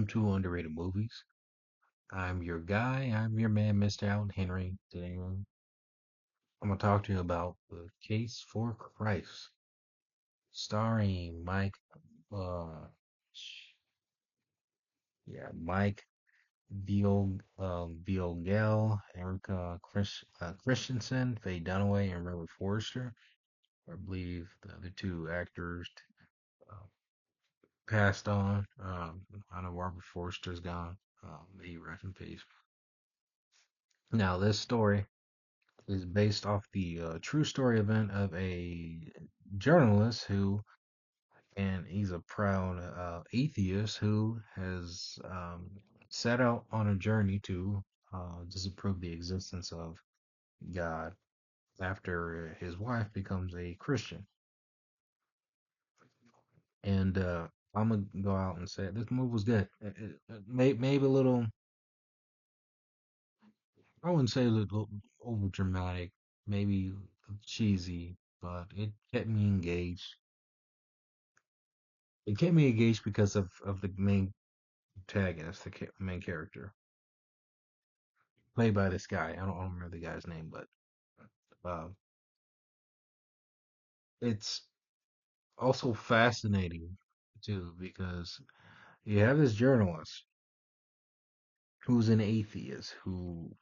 welcome to Underrated Movies. I'm your guy, I'm your man, Mr. Allen Henry. Today I'm gonna talk to you about The Case for Christ, starring uh, Mike Biogel, Erica Christensen, Faye Dunaway, and Robert Forster. I believe the other two actors uh, passed on. I know Robert Forster's gone. He rest in peace. Now, this story is based off the true story event of a journalist and he's a proud atheist who has set out on a journey to disapprove the existence of God after his wife becomes a Christian. And I'm gonna go out and say this movie was good. Maybe a little, I wouldn't say a little over dramatic, maybe cheesy, but it kept me engaged. It kept me engaged because of the main protagonist, the main character, played by this guy. I don't remember the guy's name, but uh, it's also fascinating too because you have this journalist who's an atheist and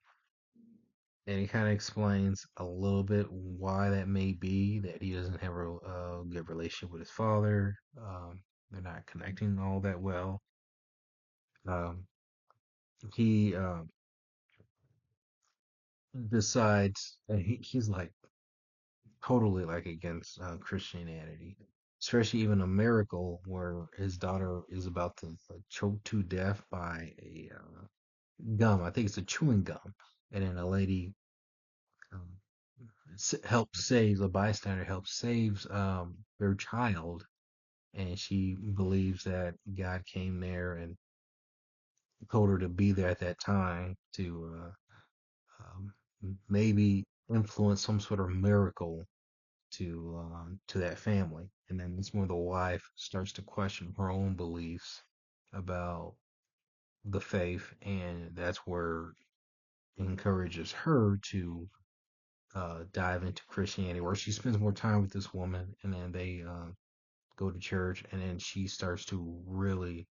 he kind of explains a little bit why that may be that he doesn't have a good relationship with his father. They're not connecting all that well. Um, he decides, and he's like totally like against Christianity, especially even a miracle where his daughter is about to choke to death by a gum. I think it's a chewing gum, and then a lady um, helps save a bystander helps saves their child, and she believes that God came there and told her to be there at that time to maybe influence some sort of miracle to that family. And then it's when the wife starts to question her own beliefs about the faith, and that's where it encourages her to dive into Christianity, where she spends more time with this woman, and then they go to church, and then she starts to really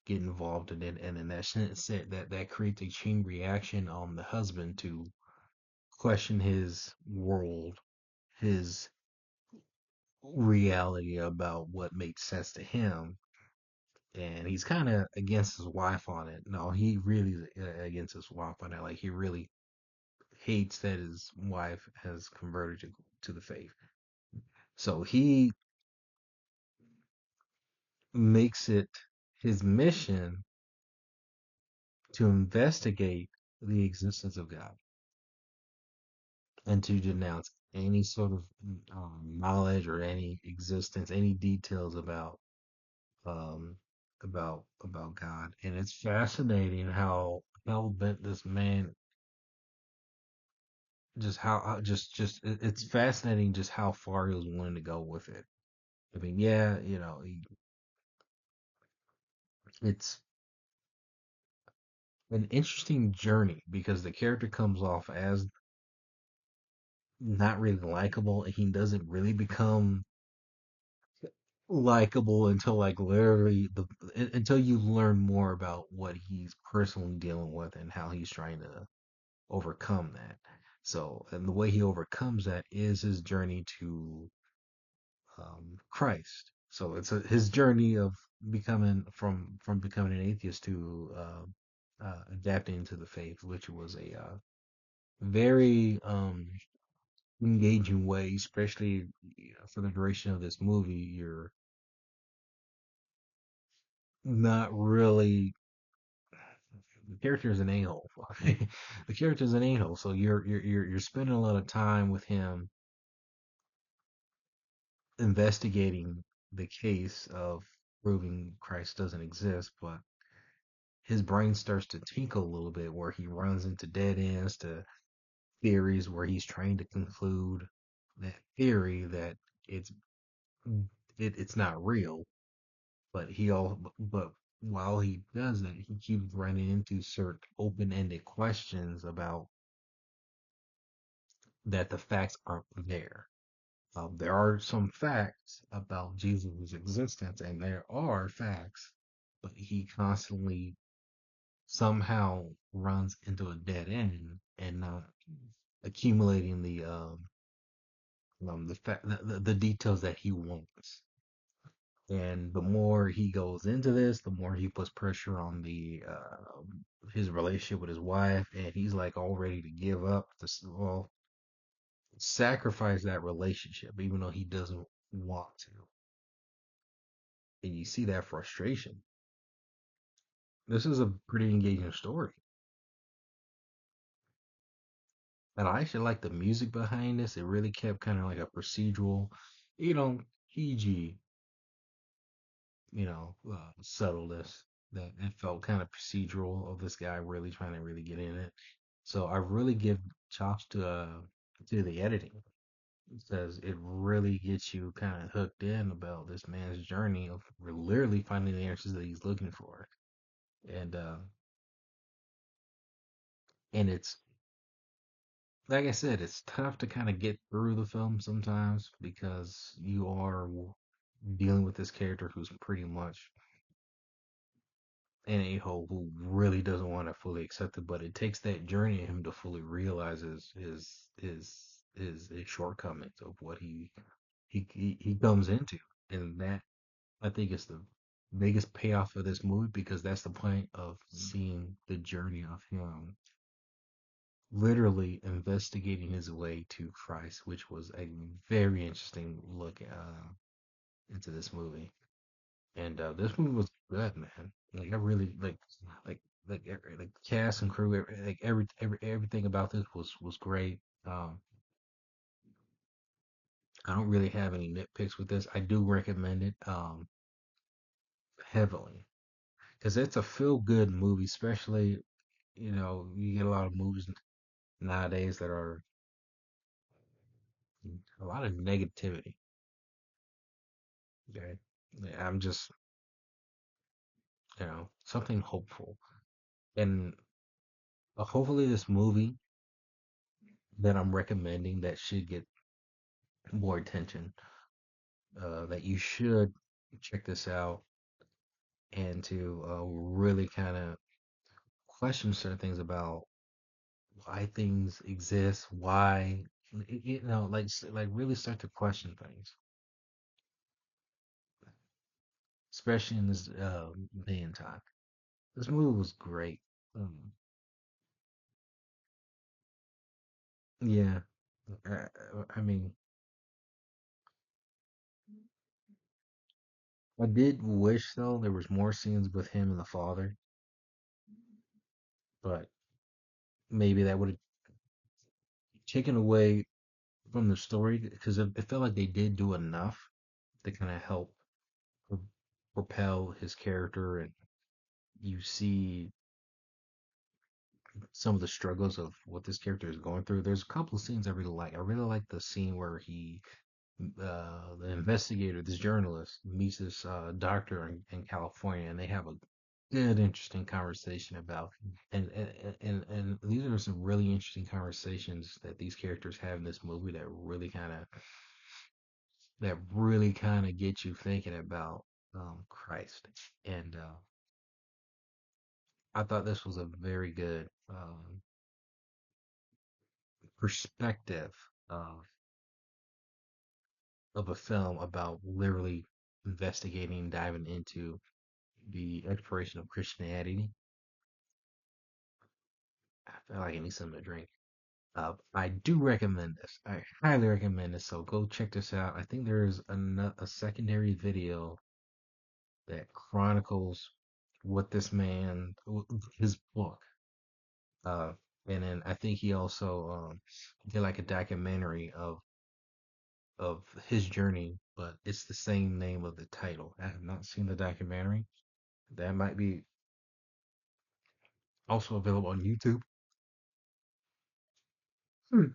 get involved in it, and in that sense, that creates a chain reaction on the husband to question his world, his reality about what makes sense to him, and he's kind of against his wife on it. No, he really is against his wife on it. Like he really hates that his wife has converted to the faith. So he makes it his mission to investigate the existence of God and to denounce any sort of knowledge or any existence, any details um, about God. And it's fascinating how hell bent this man, just just it's fascinating just how far he was willing to go with it. I mean, yeah, it's an interesting journey because the character comes off as not really likable, and he doesn't really become likable until like literally until you learn more about what he's personally dealing with and how he's trying to overcome that. So, and the way he overcomes that is his journey to Christ. So it's his journey of becoming from becoming an atheist to adapting to the faith, which was a very engaging way, especially for the duration of this movie. You're not really the character is an a-hole. The character is an a-hole, so you're spending a lot of time with him investigating the case of proving Christ doesn't exist, but his brain starts to tinkle a little bit where he runs into dead ends to theories where he's trying to conclude that theory that it's it's not real, but while he does that, he keeps running into certain open-ended questions about that the facts aren't there. There are some facts about Jesus' existence, and there are facts, but he constantly somehow runs into a dead end and not accumulating the details that he wants. And the more he goes into this, the more he puts pressure on the his relationship with his wife, and he's like all ready to give up, well, sacrifice that relationship, even though he doesn't want to. And you see that frustration. This is a pretty engaging story, and I actually like the music behind this. It really kept kind of like a procedural, PG, subtleness that it felt kind of procedural of this guy really trying to really get in it. So I really give chops to the editing. It says it really gets you kind of hooked in about this man's journey of literally finding the answers that he's looking for. And it's like I said, it's tough to kind of get through the film sometimes because you are dealing with this character who's pretty much an a-hole who really doesn't want to fully accept it, but it takes that journey of him to fully realize his shortcomings of what he comes into, and that I think is the biggest payoff of this movie because that's the point of seeing the journey of him literally investigating his way to Christ, which was a very interesting look into this movie. And this movie was good, man. Like I really like cast and crew, like everything about this was great. Um, I don't really have any nitpicks with this. I do recommend it heavily because it's a feel good movie, especially you get a lot of movies nowadays that are a lot of negativity. Okay, I'm just something hopeful, and hopefully this movie that I'm recommending that should get more attention, that you should check this out and to really kind of question certain things about why things exist, why like really start to question things, especially in this day and time. This movie was great. Um, yeah, I mean, I did wish though there was more scenes with him and the father, but maybe that would have taken away from the story because it felt like they did do enough to kind of help pro- propel his character, and you see some of the struggles of what this character is going through. There's a couple of scenes I really like. I really like the scene where the investigator, this journalist, meets this doctor in California, and they have a good, interesting conversation about, and these are some really interesting conversations that these characters have in this movie that really kind of get you thinking about Christ. And I thought this was a very good perspective of of a film about literally investigating, diving into the exploration of Christianity. I feel like I need something to drink. I do recommend this. I highly recommend this. So go check this out. I think there's a secondary video that chronicles what this man, his book, uh, and then I think he also did like a documentary of his journey, but it's the same name of the title. I have not seen the documentary. That might be also available on YouTube. Hmm.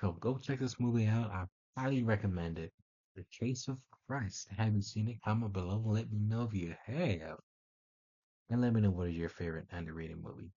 So go check this movie out. I highly recommend it. The Case of Christ, have you seen it? Comment below and let me know if you have. And let me know what is your favorite underrated movie.